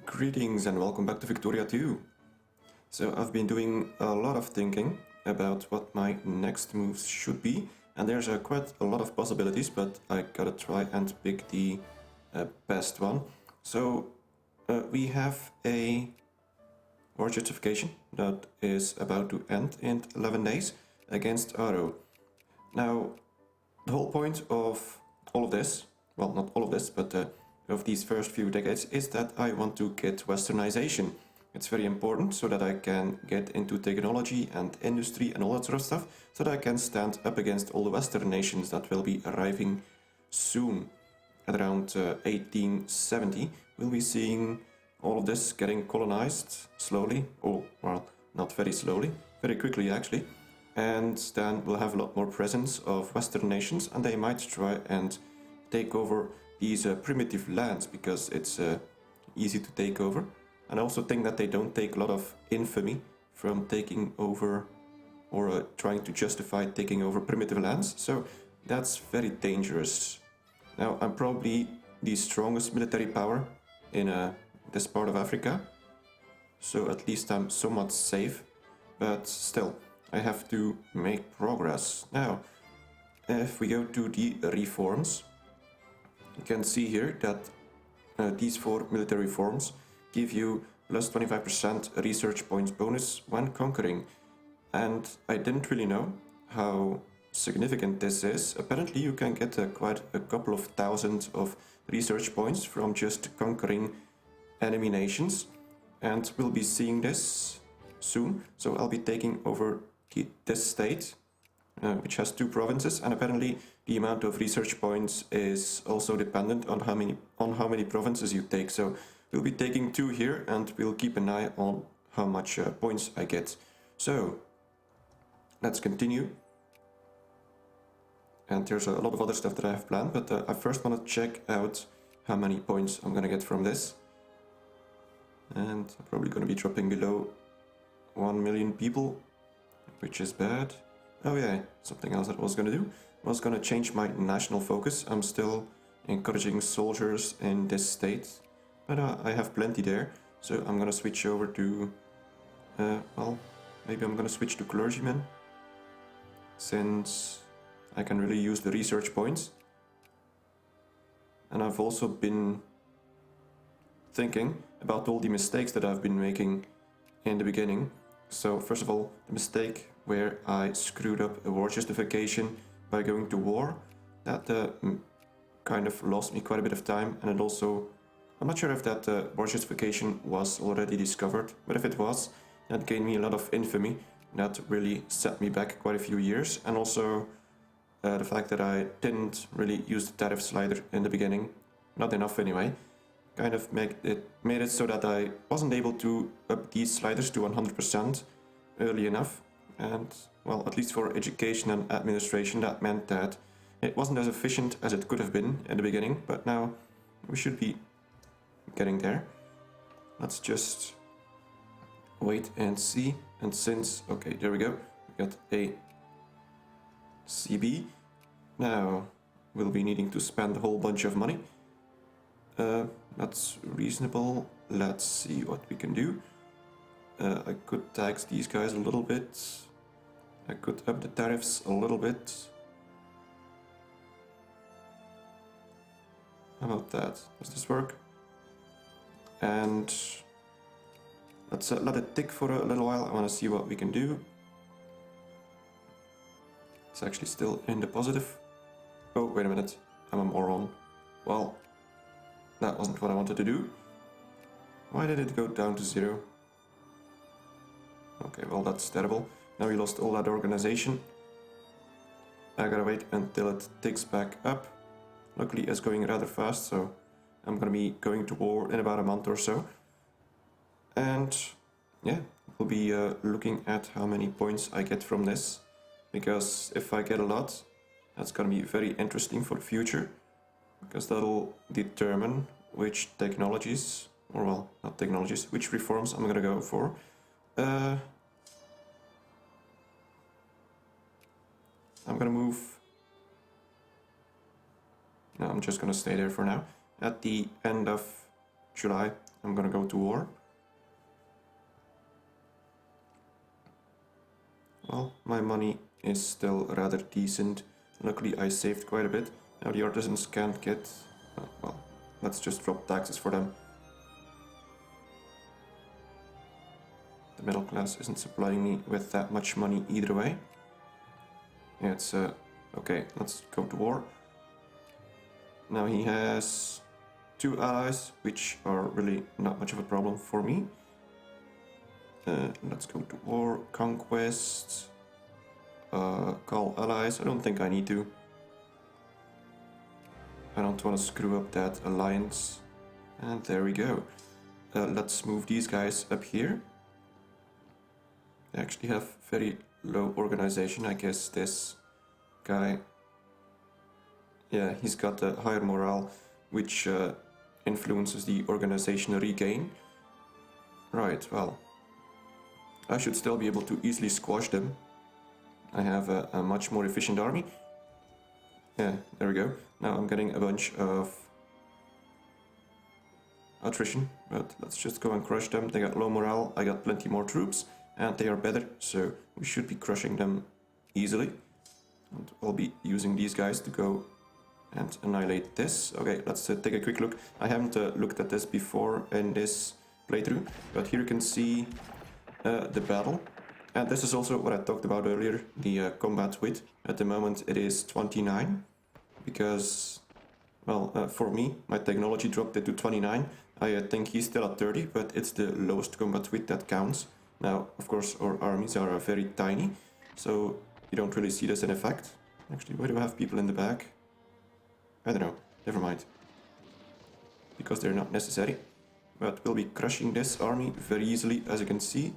Greetings and welcome back to Victoria 2. So I've been doing a lot of thinking about what my next moves should be, and there's quite a lot of possibilities, but I gotta try and pick the best one. So we have a war justification that is about to end in 11 days against Aro. Now, the whole point of all of this, well, not all of this, but of these first few decades, is that I want to get westernization. It's very important so that I can get into technology and industry and all that sort of stuff, so that I can stand up against all the Western nations that will be arriving soon. At around 1870, we'll be seeing all of this getting colonized slowly, or, well, not very slowly, very quickly actually. And then we'll have a lot more presence of Western nations, and they might try and take over these primitive lands because it's easy to take over. And I also think that they don't take a lot of infamy from taking over or trying to justify taking over primitive lands, so that's very dangerous. Now, I'm probably the strongest military power in this part of Africa, so at least I'm somewhat safe, but still, I have to make progress. Now, if we go to the reforms, you can see here that these 4 military reforms give you plus 25% research points bonus when conquering. And I didn't really know how significant this is. Apparently you can get quite a couple of thousand of research points from just conquering enemy nations. And we'll be seeing this soon. So I'll be taking over this state, which has 2 provinces, and apparently the amount of research points is also dependent on how many provinces you take. So we'll be taking 2 here, and we'll keep an eye on how much points I get. So let's continue. And there's a lot of other stuff that I have planned, but I first want to check out how many points I'm gonna get from this. And I'm probably gonna be dropping below 1 million people, which is bad. Oh yeah, something else that I was gonna do. I was gonna change my national focus. I'm still encouraging soldiers in this state, but I have plenty there. So I'm gonna switch over to, well, maybe I'm gonna switch to clergymen, since I can really use the research points. And I've also been thinking about all the mistakes that I've been making in the beginning. So first of all, the mistake where I screwed up a war justification by going to war, that kind of lost me quite a bit of time, and it also, I'm not sure if that war justification was already discovered, but if it was, that gained me a lot of infamy. That really set me back quite a few years, and also the fact that I didn't really use the tariff slider in the beginning, not enough anyway, kind of made it so that I wasn't able to up these sliders to 100% early enough. And, well, at least for education and administration, that meant that it wasn't as efficient as it could have been in the beginning, but now we should be getting there. Let's just wait and see. And since, okay, there we go, we got a CB. Now we'll be needing to spend a whole bunch of money. That's reasonable. Let's see what we can do. I could tax these guys a little bit. I could up the tariffs a little bit. How about that? Does this work? And let's let it tick for a little while. I want to see what we can do. It's actually still in the positive. Oh, wait a minute. I'm a moron. Well, that wasn't what I wanted to do. Why did it go down to 0? Okay, well, that's terrible. Now we lost all that organization. I gotta wait until it ticks back up. Luckily, it's going rather fast, so I'm gonna be going to war in about a month or so. And yeah, we'll be looking at how many points I get from this. Because if I get a lot, that's gonna be very interesting for the future. Because that'll determine which technologies, or well, not technologies, which reforms I'm gonna go for. I'm gonna move. No, I'm just gonna stay there for now. At the end of July, I'm gonna go to war. Well, my money is still rather decent. Luckily I saved quite a bit. Now the artisans can't get... well, let's just drop taxes for them. The middle class isn't supplying me with that much money either way. Yeah, it's... okay, let's go to war. Now he has 2 allies, which are really not much of a problem for me. Let's go to war, conquest, call allies. I don't think I need to. I don't want to screw up that alliance. And there we go. Let's move these guys up here. They actually have very low organization. I guess this guy... yeah, he's got a higher morale, which influences the organizational regain. Right, well... I should still be able to easily squash them. I have a much more efficient army. Yeah, there we go. Now I'm getting a bunch of attrition, but let's just go and crush them. They got low morale, I got plenty more troops, and they are better, so we should be crushing them easily. And I'll be using these guys to go and annihilate this. Okay, let's take a quick look. I haven't looked at this before in this playthrough, but here you can see the battle. And this is also what I talked about earlier, the combat width. At the moment it is 29, because, well, for me, my technology dropped it to 29. I think he's still at 30, but it's the lowest combat width that counts. Now, of course, our armies are very tiny, so you don't really see this in effect. Actually, why do I have people in the back? I don't know, never mind. Because they're not necessary. But we'll be crushing this army very easily, as you can see.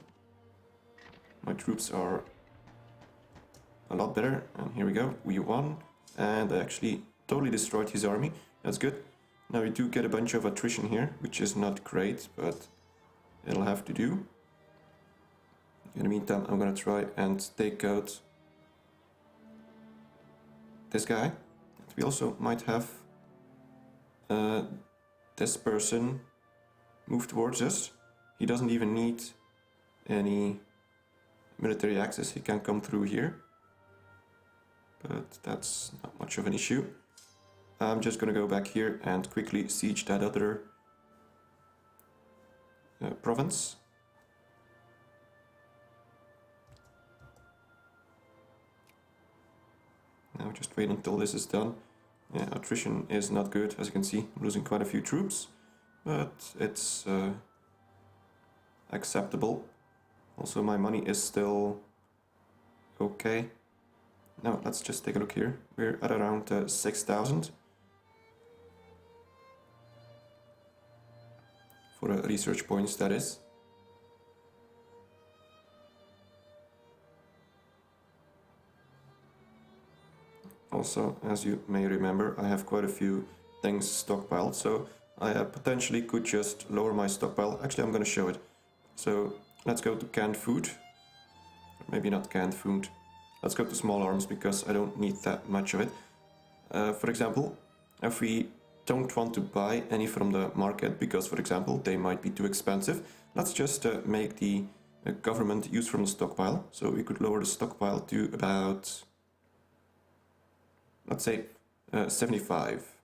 My troops are a lot better, and here we go, we won, and I actually totally destroyed his army. That's good. Now we do get a bunch of attrition here, which is not great, but it'll have to do. In the meantime, I'm gonna try and take out this guy. We also might have this person move towards us. He doesn't even need any military access, he can come through here, but that's not much of an issue. I'm just gonna go back here and quickly siege that other province. Now just wait until this is done. Yeah, attrition is not good, as you can see, I'm losing quite a few troops, but it's acceptable. Also, my money is still okay. Now, let's just take a look here. We're at around 6,000 for research points, that is. Also, as you may remember, I have quite a few things stockpiled, so I potentially could just lower my stockpile. Actually, I'm going to show it. So let's go to canned food. Maybe not canned food. Let's go to small arms, because I don't need that much of it. For example, if we don't want to buy any from the market, because, for example, they might be too expensive, let's just make the government use from the stockpile. So we could lower the stockpile to about, let's say, 75.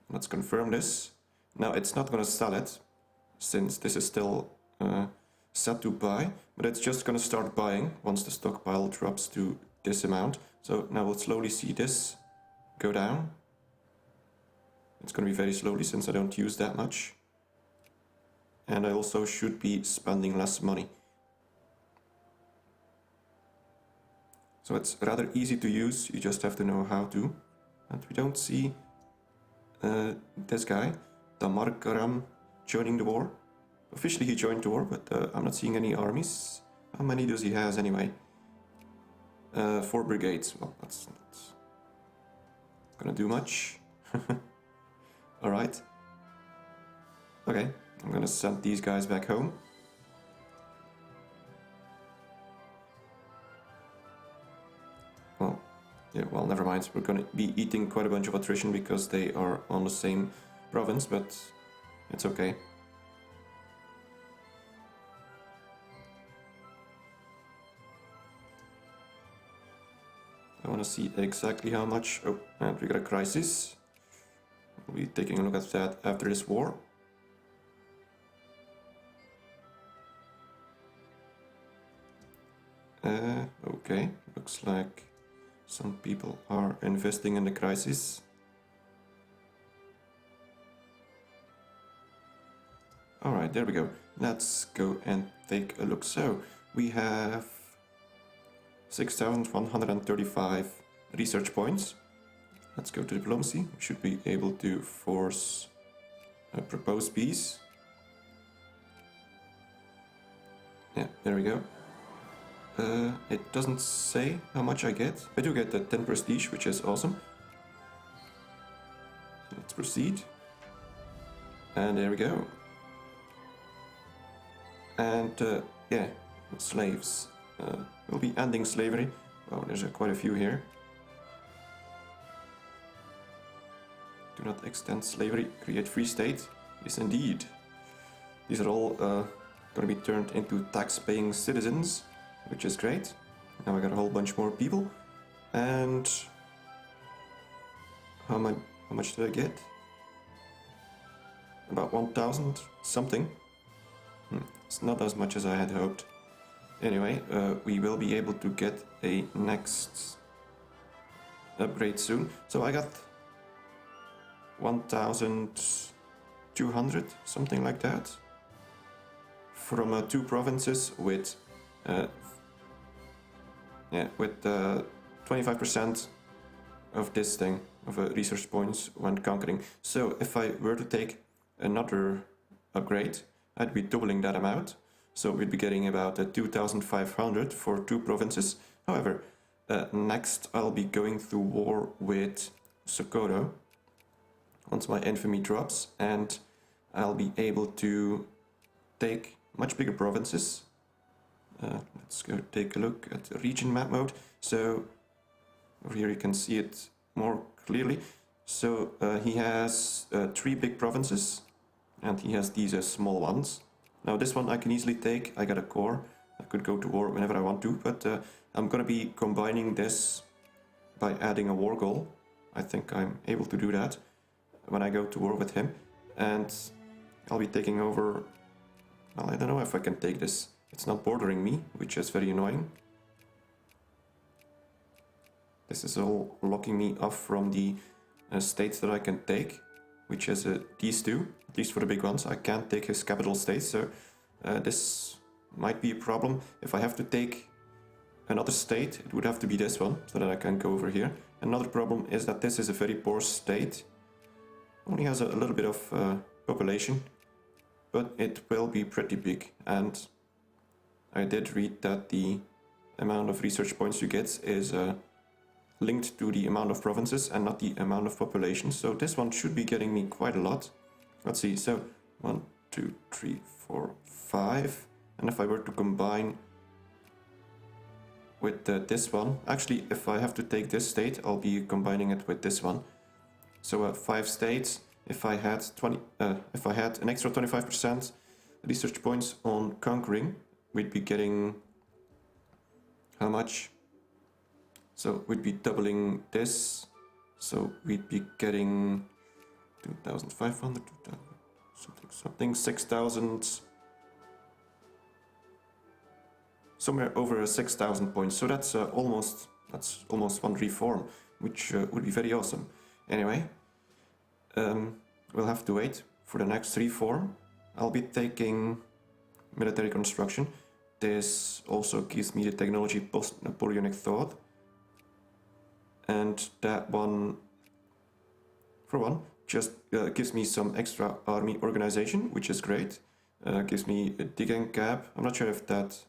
Let's confirm this. Now, it's not going to sell it, since this is still set to buy, but it's just going to start buying once the stockpile drops to this amount. So now we'll slowly see this go down. It's going to be very slowly, since I don't use that much. And I also should be spending less money. So it's rather easy to use, you just have to know how to. And we don't see this guy, Damarkaram, joining the war. Officially he joined the war, but I'm not seeing any armies. How many does he has anyway? 4 brigades. Well, that's not gonna do much. Alright. Okay, I'm gonna send these guys back home. Well, yeah, well, never mind. We're gonna be eating quite a bunch of attrition because they are on the same province, but it's okay. gonna see exactly how much. Oh, and we got a crisis. We'll be taking a look at that after this war. Okay, looks like some people are investing in the crisis. Alright, there we go. Let's go and take a look. So, we have 6,135 research points. Let's go to diplomacy. We should be able to force a proposed peace. Yeah, there we go. It doesn't say how much I get. I do get the 10 prestige, which is awesome. Let's proceed. And there we go. And yeah, slaves. We'll be ending slavery. Oh, there's quite a few here. Do not extend slavery, create free state. Yes, indeed. These are all going to be turned into tax-paying citizens, which is great. Now I got a whole bunch more people. And how much did I get? About 1,000 something. It's not as much as I had hoped. Anyway, we will be able to get a next upgrade soon. So I got 1,200, something like that, from 2 provinces with 25% of this thing, of research points when conquering. So if I were to take another upgrade, I'd be doubling that amount. So we'd be getting about 2,500 for 2 provinces. However, next I'll be going through war with Sokoto once my infamy drops, and I'll be able to take much bigger provinces. Let's go take a look at the region map mode. So over here you can see it more clearly. So he has 3 big provinces, and he has these small ones. Now this one I can easily take. I got a core. I could go to war whenever I want to, but I'm gonna be combining this by adding a war goal. I think I'm able to do that when I go to war with him, and I'll be taking over. Well, I don't know if I can take this. It's not bordering me, which is very annoying. This is all locking me off from the states that I can take, which is these 2, at least for the big ones. I can't take his capital state, so this might be a problem. If I have to take another state, it would have to be this one, so that I can go over here. Another problem is that this is a very poor state. Only has a little bit of population, but it will be pretty big. And I did read that the amount of research points you get is linked to the amount of provinces and not the amount of population. So this one should be getting me quite a lot. Let's see, so 1, 2, 3, 4, 5. And if I were to combine with this one, actually if I have to take this state, I'll be combining it with this one. So 5 states. If I had an extra 25% research points on conquering, we'd be getting how much? So we'd be doubling this. So we'd be getting 2,500, something, 6,000, somewhere over 6,000 points. So that's almost one reform, which would be very awesome. Anyway, we'll have to wait for the next reform. I'll be taking military construction. This also gives me the technology post-Napoleonic thought. And that one, for one, just gives me some extra army organization, which is great. Gives me a digging cap. I'm not sure if that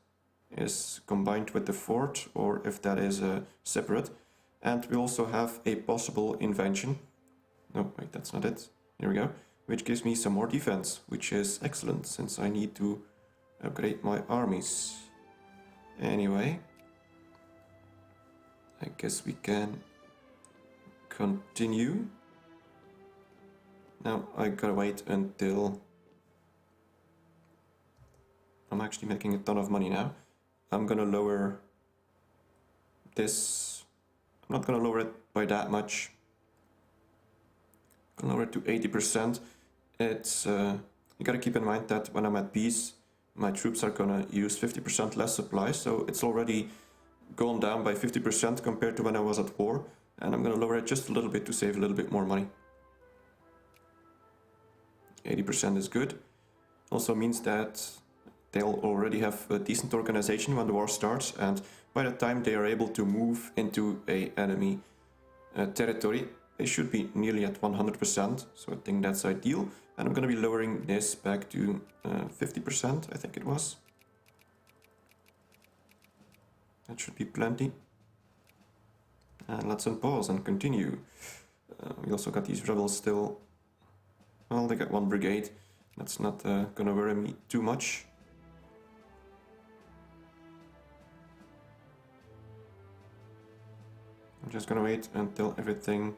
is combined with the fort or if that is separate. And we also have a possible invention. No, wait, that's not it. Here we go. Which gives me some more defense, which is excellent since I need to upgrade my armies. Anyway, I guess we can continue. Now I gotta wait until I'm actually making a ton of money now. I'm gonna lower this I'm not gonna lower it by that much. I'm gonna lower it to 80%. It's you gotta keep in mind that when I'm at peace, my troops are gonna use 50% less supply, so it's already gone down by 50% compared to when I was at war, and I'm gonna lower it just a little bit to save a little bit more money. 80% is good. Also means that they'll already have a decent organization when the war starts, and by the time they are able to move into a enemy territory, they should be nearly at 100%, so I think that's ideal. And I'm gonna be lowering this back to 50%, I think it was. That should be plenty. And let's unpause and continue. We also got these rebels still. Well, they got one brigade. That's not gonna worry me too much. I'm just gonna wait until everything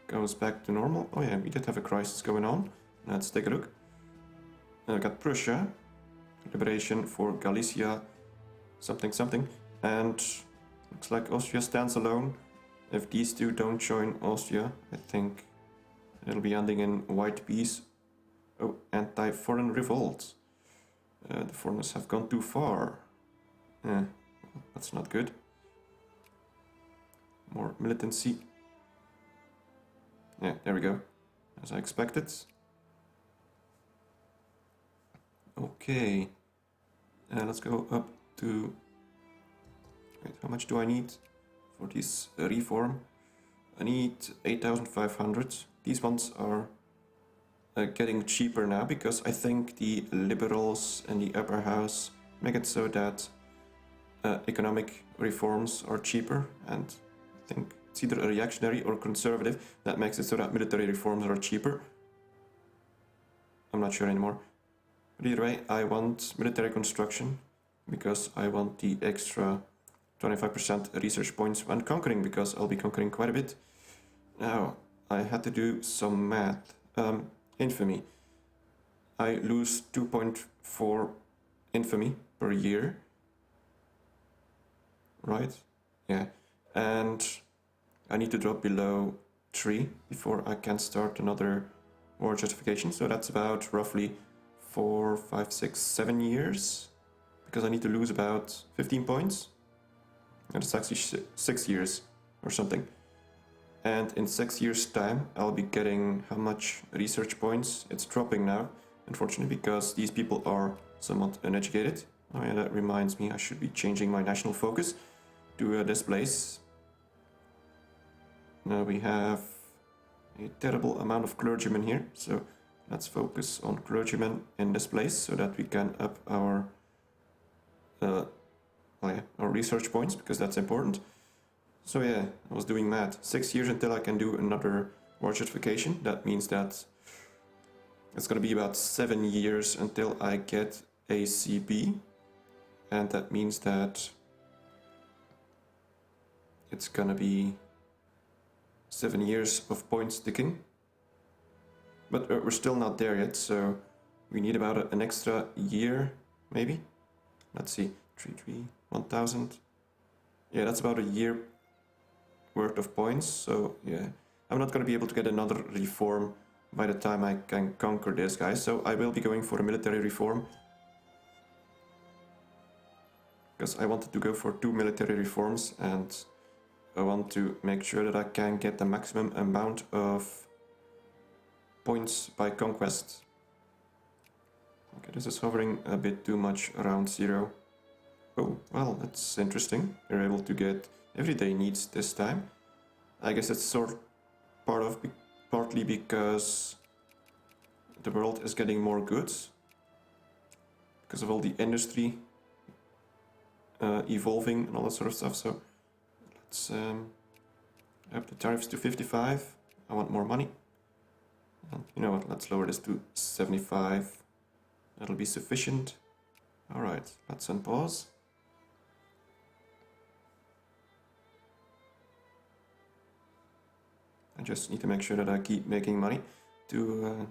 goes back to normal. Oh yeah, we did have a crisis going on. Let's take a look. I got Prussia, liberation for Galicia, something something, and looks like Austria stands alone. If these two don't join Austria, I think it'll be ending in white peace. Oh, anti-foreign revolt. The foreigners have gone too far. That's not good. More militancy. Yeah, there we go. As I expected. Okay. Let's go up to... Wait, how much do I need for this reform? I need 8,500. These ones are getting cheaper now because I think the liberals in the upper house make it so that economic reforms are cheaper, and I think it's either a reactionary or conservative that makes it so that military reforms are cheaper. I'm not sure anymore. But either way, I want military construction because I want the extra 25% research points when conquering, because I'll be conquering quite a bit. Now, I had to do some math. Infamy. I lose 2.4 infamy per year. Right? Yeah. And I need to drop below 3 before I can start another war justification. So that's about roughly 4, 5, 6, 7 years. Because I need to lose about 15 points. And it's actually 6 years or something. And in 6 years' time, I'll be getting how much research points? It's dropping now, unfortunately, because these people are somewhat uneducated. Oh yeah, that reminds me, I should be changing my national focus to this place. Now we have a terrible amount of clergymen here, so let's focus on clergymen in this place so that we can up our research points, because that's important. So yeah, I was doing math. 6 years until I can do another war justification. That means that it's gonna be about 7 years until I get a CB. And that means that it's gonna be 7 years of points ticking. But we're still not there yet, so we need about an extra year, maybe? Let's see, 1,000. Yeah, that's about a year worth of points, so yeah. I'm not gonna be able to get another reform by the time I can conquer this guy, so I will be going for a military reform. Because I wanted to go for 2 military reforms, and I want to make sure that I can get the maximum amount of points by conquest. Okay, this is hovering a bit too much around 0. Oh, well, that's interesting. You're able to get everyday needs this time. I guess it's partly because the world is getting more goods. Because of all the industry evolving and all that sort of stuff. So let's up the tariffs to 55. I want more money. And you know what, let's lower this to 75. That'll be sufficient. Alright, let's unpause. I just need to make sure that I keep making money to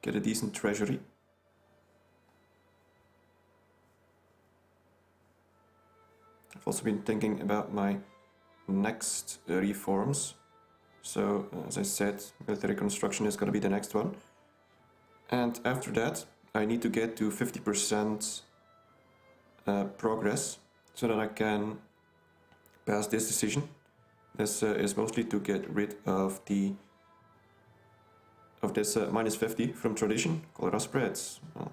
get a decent treasury. I've also been thinking about my next reforms. So, as I said, military construction is going to be the next one. And after that, I need to get to 50% progress so that I can pass this decision. This is mostly to get rid of this minus 50 from tradition. Cholera spreads. Oh,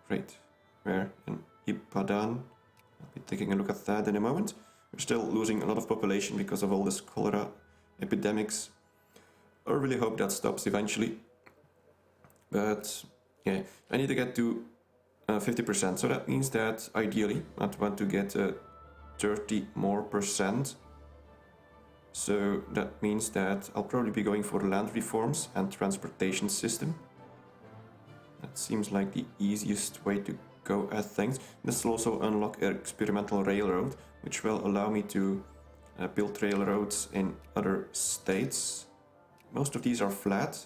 great. Where? In Ipadan. I'll be taking a look at that in a moment. We're still losing a lot of population because of all this cholera epidemics. I really hope that stops eventually. But yeah, I need to get to 50%. So that means that ideally I'd want to get 30 more percent. So that means that I'll probably be going for land reforms and transportation system. That seems like the easiest way to go at things. This will also unlock an experimental railroad, which will allow me to build railroads in other states. Most of these are flat,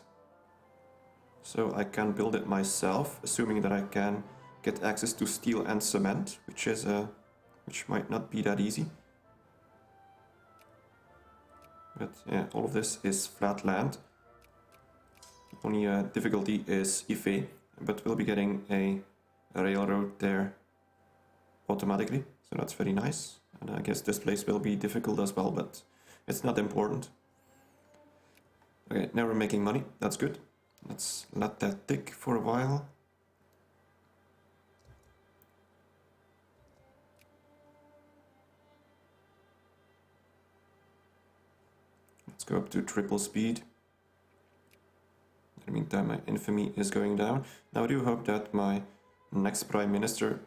so I can build it myself, assuming that I can get access to steel and cement, which might not be that easy. But yeah, all of this is flat land. The only difficulty is Ep8, but we'll be getting a railroad there automatically, so that's very nice. And I guess this place will be difficult as well, but it's not important. Okay, now we're making money, that's good. Let's let that tick for a while. Let's go up to triple speed. In the meantime, my infamy is going down. Now I do hope that my next Prime Minister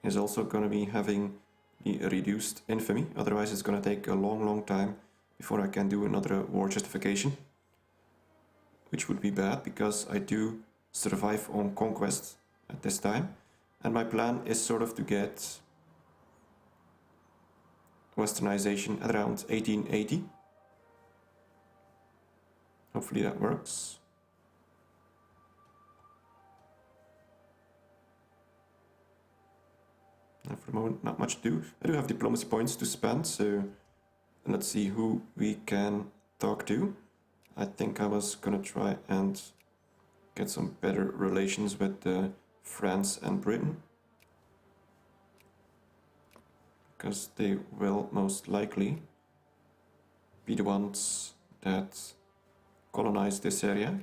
is also going to be having the reduced infamy. Otherwise it's going to take a long time before I can do another war justification. Which would be bad, because I do survive on conquest at this time. And my plan is sort of to get westernization at around 1880. Hopefully that works. And for the moment, not much to do. I do have diplomacy points to spend, so let's see who we can talk to. I think I was gonna try and get some better relations with France and Britain, because they will most likely be the ones that colonize this area.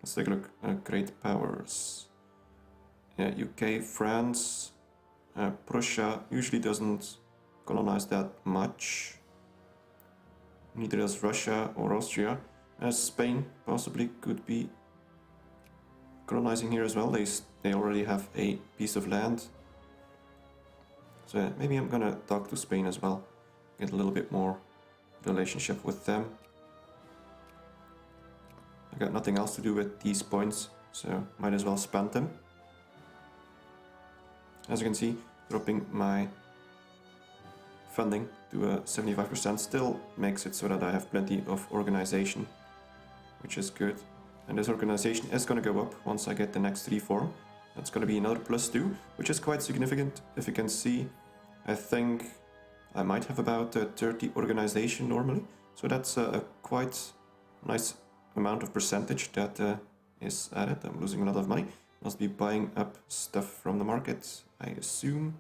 Let's take a look at great powers. Yeah, UK, France, Prussia usually doesn't colonize that much. Neither does Russia or Austria. Spain possibly could be colonizing here as well. They already have a piece of land. So yeah, maybe I'm gonna talk to Spain as well. Get a little bit more relationship with them. I got nothing else to do with these points, so might as well spend them. As you can see, dropping my funding to 75% still makes it so that I have plenty of organization, which is good. And this organization is going to go up once I get the next reform. That's going to be another +2, which is quite significant. If you can see, I think I might have about 30 organization normally. So that's a quite nice amount of percentage that is added. I'm losing a lot of money. Must be buying up stuff from the market, I assume.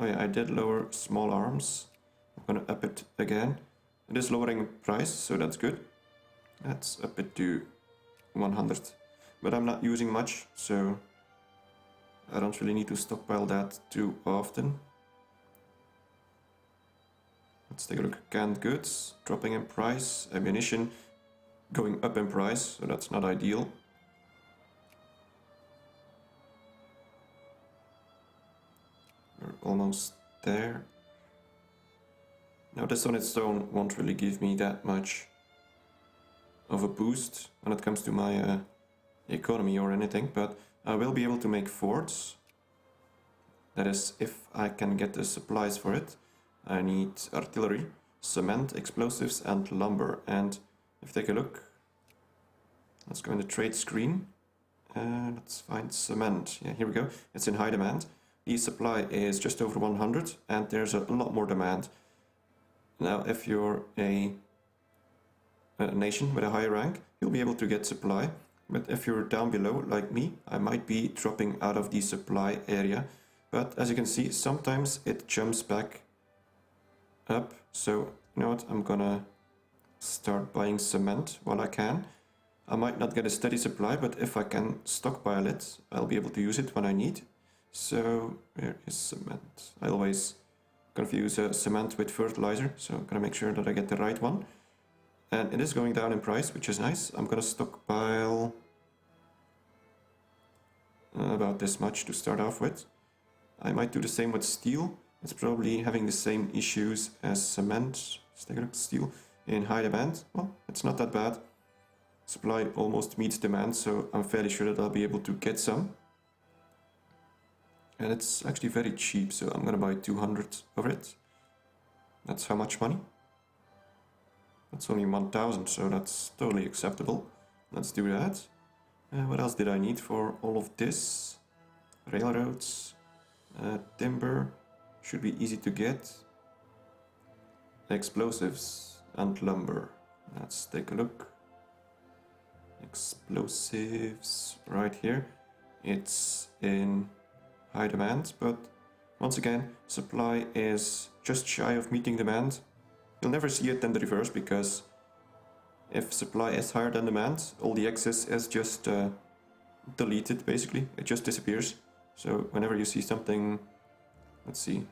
Oh yeah, I did lower small arms. I'm gonna up it again. It is lowering price, so that's good. Let's up it to 100. But I'm not using much, so I don't really need to stockpile that too often. Let's take a look at canned goods, dropping in price, ammunition going up in price, so that's not ideal. We're almost there. Now this on its own won't really give me that much of a boost when it comes to my economy or anything, but I will be able to make forts. That is, if I can get the supplies for it. I need artillery, cement, explosives and lumber. And if you take a look, let's go in the trade screen and let's find cement. Yeah, here we go. It's in high demand. the supply is just over 100 and there's a lot more demand. Now, if you're a nation with a higher rank, you'll be able to get supply. But if you're down below, like me, I might be dropping out of the supply area. But as you can see, sometimes it jumps back up. So, you know what, I'm gonna start buying cement while I can. I might not get a steady supply, but if I can stockpile it, I'll be able to use it when I need. So, where is cement? I always confuse cement with fertilizer, so I'm gonna make sure that I get the right one. And it is going down in price, which is nice. I'm gonna stockpile about this much to start off with. I might do the same with steel. It's probably having the same issues as cement. Let's take a look at steel in high demand. Well, it's not that bad. Supply almost meets demand, so I'm fairly sure that I'll be able to get some. And it's actually very cheap, so I'm gonna buy 200 of it. That's how much money? That's only 1000, so that's totally acceptable. Let's do that. What else did I need for all of this? Railroads, timber, should be easy to get. Explosives and lumber. Let's take a look. Explosives, right here. It's in high demand, but once again, supply is just shy of meeting demand. You'll never see it in the reverse, because if supply is higher than demand, all the excess is just deleted, basically. It just disappears. So whenever you see something, let's see.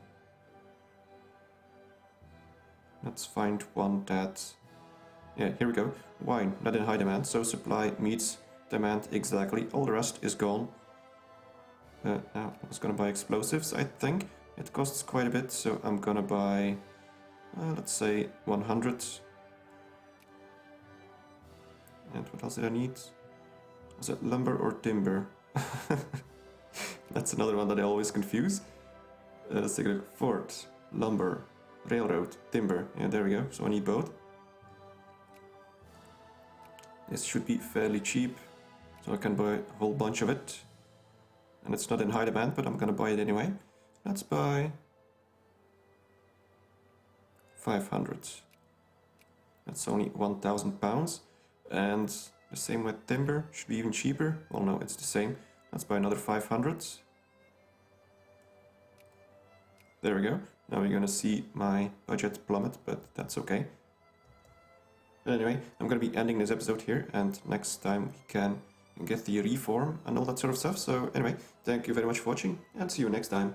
Let's find one that, yeah, here we go. Wine, not in high demand, so supply meets demand exactly. All the rest is gone. Now I was gonna buy explosives, I think. It costs quite a bit, so I'm gonna buy, let's say 100. And what else did I need? Was it lumber or timber? That's another one that I always confuse. Let's take a look. Fort, lumber, railroad, timber. Yeah, there we go. So I need both. This should be fairly cheap, so I can buy a whole bunch of it. And it's not in high demand, but I'm gonna buy it anyway. Let's buy 500. That's only 1000 pounds. And the same with timber, should be even cheaper. Well, no, it's the same. Let's buy another 500. There we go. Now we're gonna see my budget plummet, but that's okay. But anyway, I'm gonna be ending this episode here, and next time we can get the reform and all that sort of stuff. So anyway, thank you very much for watching, and see you next time.